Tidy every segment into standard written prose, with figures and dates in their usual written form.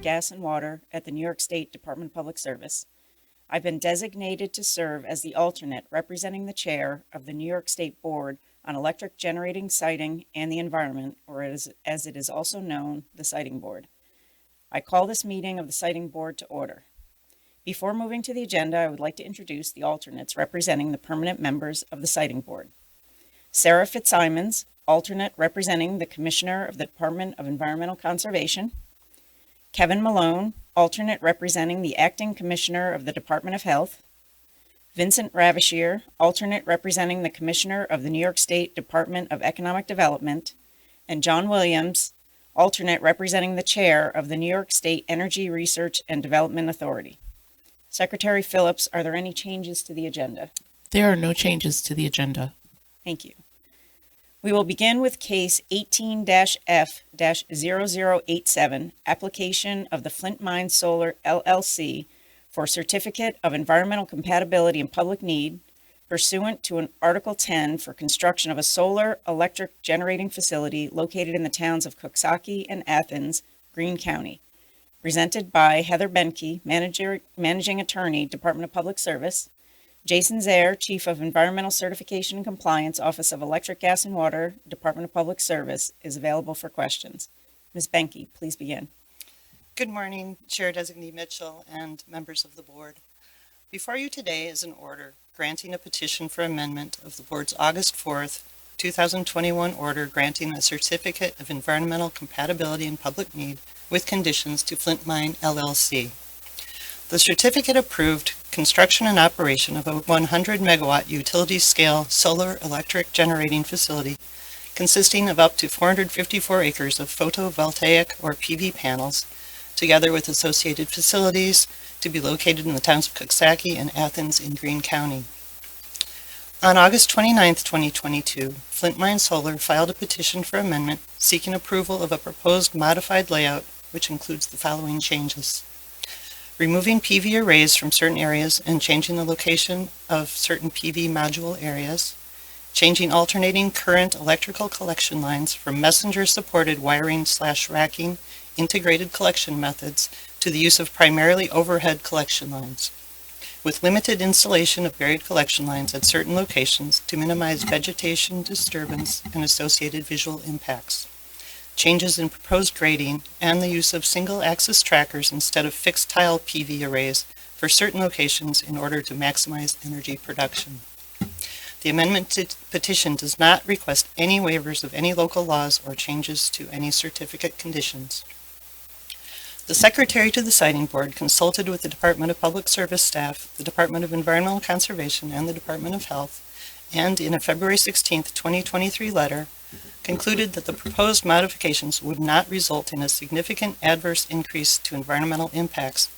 Gas and Water at the New York State Department of Public Service. I've been designated to serve as the alternate representing the chair of the New York State Board on Electric Generating Siting and the Environment, or as it is also known, the Siting Board. I call this meeting of the Siting Board to order. Before moving to the agenda, I would like to introduce the alternates representing the permanent members of the Siting Board. Sarah Fitzsimons, alternate representing the Commissioner of the Department of Environmental Conservation. Kevin Malone, alternate representing the Acting Commissioner of the Department of Health. Vincent Ravishir, alternate representing the Commissioner of the New York State Department of Economic Development. And John Williams, alternate representing the Chair of the New York State Energy Research and Development Authority. Secretary Phillips, are there any changes to the agenda? There are no changes to the agenda. Thank you. We will begin with case 18-F-0087, application of the Flint Mine Solar LLC for Certificate of Environmental Compatibility and Public Need pursuant to an Article 10 for construction of a solar electric generating facility located in the towns of Coxsackie and Athens, Greene County. Presented by Heather Benke, Managing Attorney, Department of Public Service, Jason Zaire, Chief of Environmental Certification and Compliance, Office of Electric, Gas and Water, Department of Public Service, is available for questions. Ms. Benke, please begin. Good morning, Chair Designee Mitchell and members of the Board. Before you today is an order granting a petition for amendment of the Board's August 4th, 2021 order granting a Certificate of Environmental Compatibility and Public Need with conditions to Flint Mine LLC. The certificate approved construction and operation of a 100 megawatt utility-scale solar electric generating facility consisting of up to 454 acres of photovoltaic or PV panels, together with associated facilities to be located in the towns of Coxsackie and Athens in Greene County. On August 29, 2022, Flint Mine Solar filed a petition for amendment seeking approval of a proposed modified layout which includes the following changes. Removing PV arrays from certain areas and changing the location of certain PV module areas, changing alternating current electrical collection lines from messenger-supported wiring/racking integrated collection methods to the use of primarily overhead collection lines, with limited installation of buried collection lines at certain locations to minimize vegetation disturbance and associated visual impacts. Changes in proposed grading, and the use of single-axis trackers instead of fixed tile PV arrays for certain locations in order to maximize energy production. The amendment petition does not request any waivers of any local laws or changes to any certificate conditions. The Secretary to the Siting Board consulted with the Department of Public Service staff, the Department of Environmental Conservation, and the Department of Health, and in a February 16, 2023 letter, concluded that the proposed modifications would not result in a significant adverse increase to environmental impacts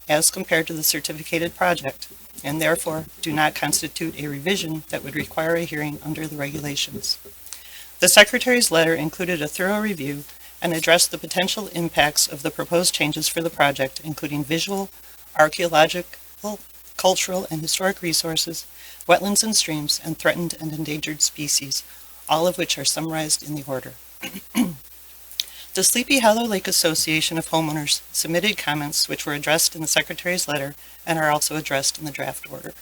as compared to the certificated project, and therefore do not constitute a revision that would require a hearing under the regulations. The Secretary's letter included a thorough review and addressed the potential impacts of the proposed changes for the project, including visual, archaeological, cultural, and historic resources, wetlands and streams, and threatened and endangered species, all of which are summarized in the order. The Sleepy Hollow Lake Association of Homeowners submitted comments which were addressed in the Secretary's letter and are also addressed in the draft order.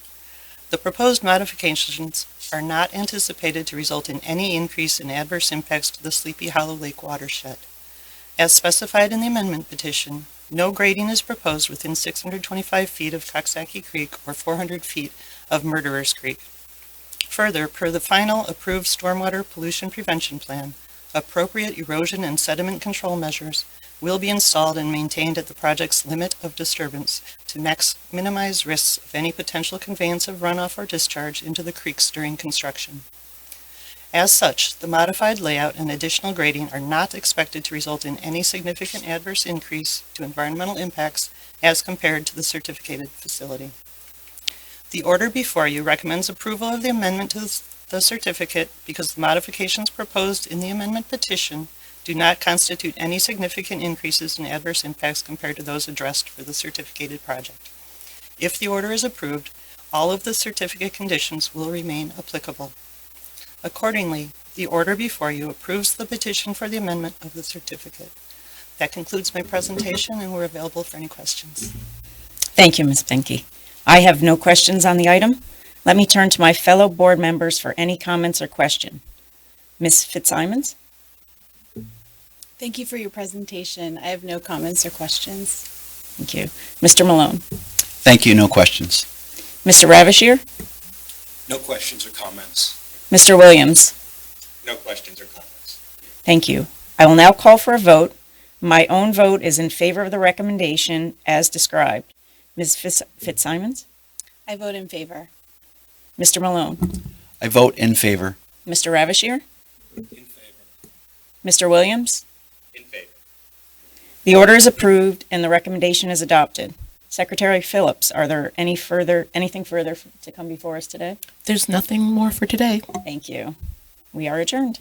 The proposed modifications are not anticipated to result in any increase in adverse impacts to the Sleepy Hollow Lake watershed. As specified in the amendment petition, no grading is proposed within 625 feet of Coxsackie Creek or 400 feet of Murderers Creek. Further, per the final approved stormwater pollution prevention plan, appropriate erosion and sediment control measures will be installed and maintained at the project's limit of disturbance to minimize risks of any potential conveyance of runoff or discharge into the creeks during construction. As such, the modified layout and additional grading are not expected to result in any significant adverse increase to environmental impacts as compared to the certificated facility. The order before you recommends approval of the amendment to the certificate because the modifications proposed in the amendment petition do not constitute any significant increases in adverse impacts compared to those addressed for the certificated project. If the order is approved, all of the certificate conditions will remain applicable. Accordingly, the order before you approves the petition for the amendment of the certificate. That concludes my presentation, and we're available for any questions. Thank you, Ms. Benke. I have no questions on the item. Let me turn to my fellow board members for any comments or question. Ms. Fitzsimons? Thank you for your presentation. I have no comments or questions. Thank you. Mr. Malone? Thank you. No questions. Mr. Ravishir? No questions or comments. Mr. Williams? No questions or comments. Thank you. I will now call for a vote. My own vote is in favor of the recommendation as described. Ms. Fitzsimons? I vote in favor. Mr. Malone? I vote in favor. Mr. Ravishir? In favor. Mr. Williams? In favor. The order is approved and the recommendation is adopted. Secretary Phillips, are there anything further to come before us today? There's nothing more for today. Thank you. We are adjourned.